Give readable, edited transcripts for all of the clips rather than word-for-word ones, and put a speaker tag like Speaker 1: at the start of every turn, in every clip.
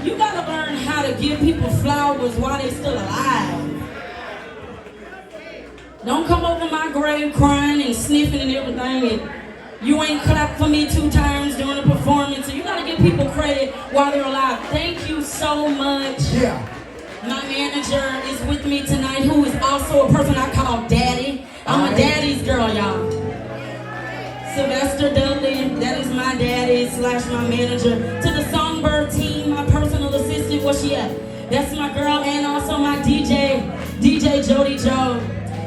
Speaker 1: You gotta learn how to give people flowers while they're still alive. Don't come over my grave crying and sniffing and everything, and you ain't clapped for me 2 times during a performance. So you gotta give people credit while they're alive. Thank you so much.
Speaker 2: Yeah.
Speaker 1: My manager is with me tonight, who is also a person I call Daddy. I'm a daddy's girl, y'all. Sylvia Dudley, that is my daddy / my manager. To the Songbird team, my personal assistant, where she at? That's my girl, and also my DJ Jody Joe.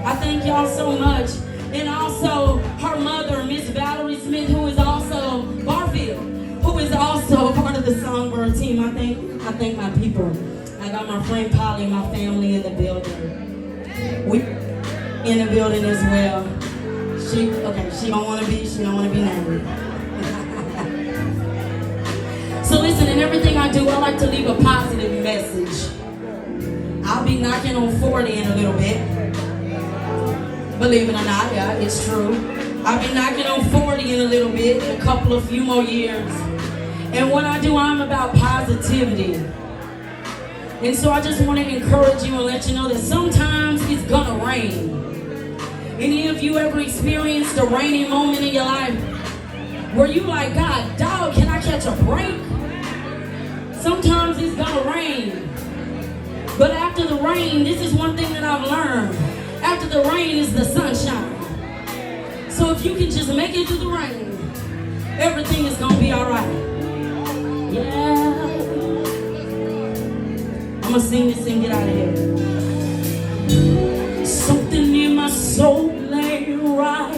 Speaker 1: I thank y'all so much. And also her mother, Miss Valerie Smith, who is also Barfield, who is also part of the Songbird team. I thank my people. I got my friend Polly, my family in the building. We in the building as well. She don't want to be married. So listen, in everything I do, I like to leave a positive message. I'll be knocking on 40 in a little bit. Believe it or not, yeah, it's true. I'll be knocking on 40 in a little bit, in a few more years. And what I do, I'm about positivity. And so I just want to encourage you and let you know that sometimes it's gonna rain. Any of you ever experienced a rainy moment in your life where you like, God, dog, can I catch a break? Sometimes it's gonna rain. But after the rain, this is one thing that I've learned. After the rain is the sunshine. So if you can just make it through the rain, everything is gonna be all right. Yeah. I'm gonna sing this and get out of here. Something in my soul ain't right.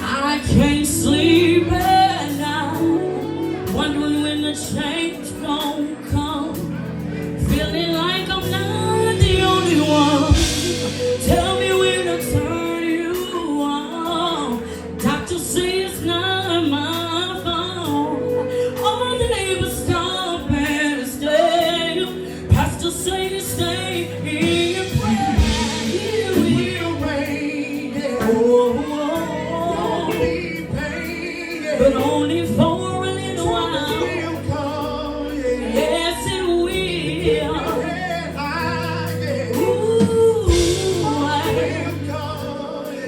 Speaker 1: I can't sleep at night, wondering when the change gon' come. Feeling like I'm not the only one. Tell me when to turn you on. Doctor say it's not my fault. All the neighbors stop and stay. Pastor say to stay in prayer. It will rain, yeah. Oh, be pain, yeah. But only for a little while. Will come, yeah. Yes, it will.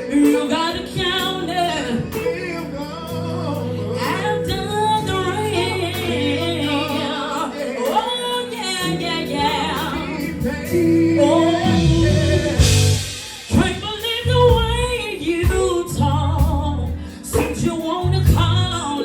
Speaker 1: You gotta count it after the rain. Oh, yeah. Oh, can't believe the way you talk. Since you wanna call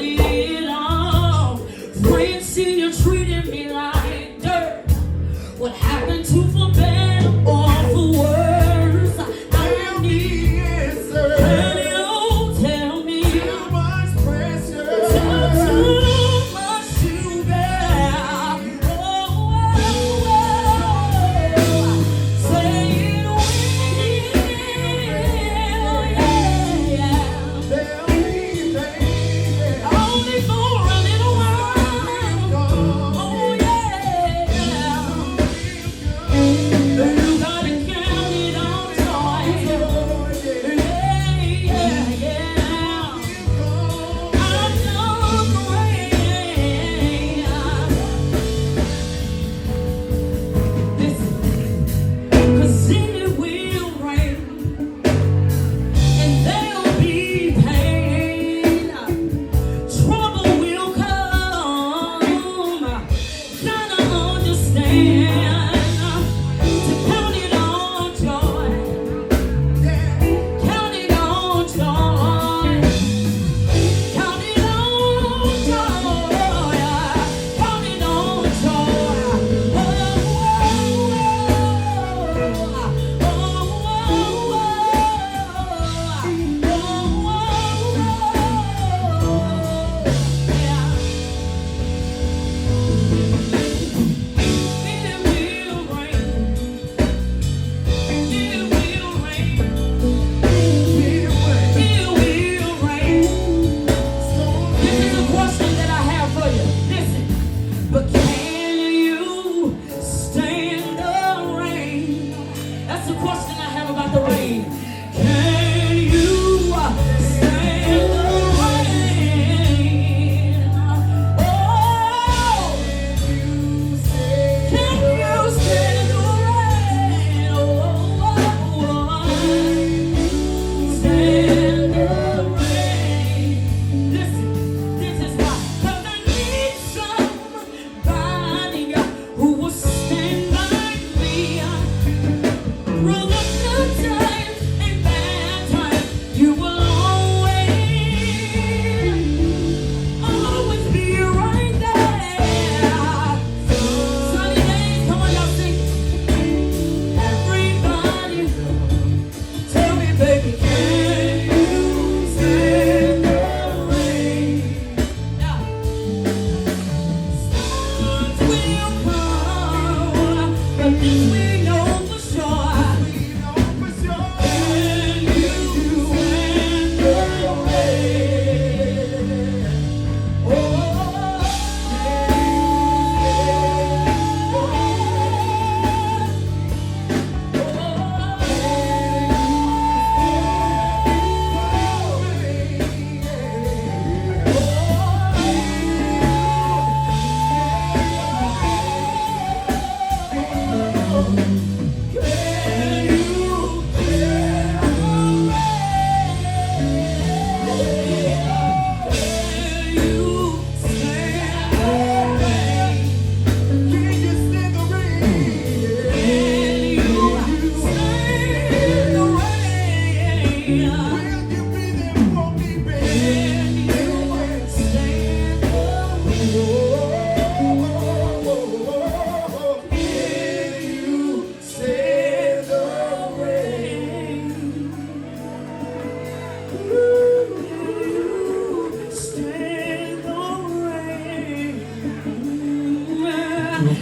Speaker 2: Can you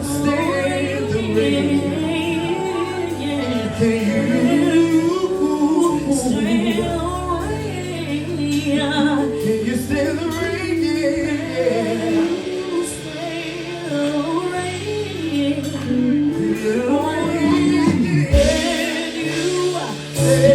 Speaker 2: stand the rain? Can you stand the rain? Yeah.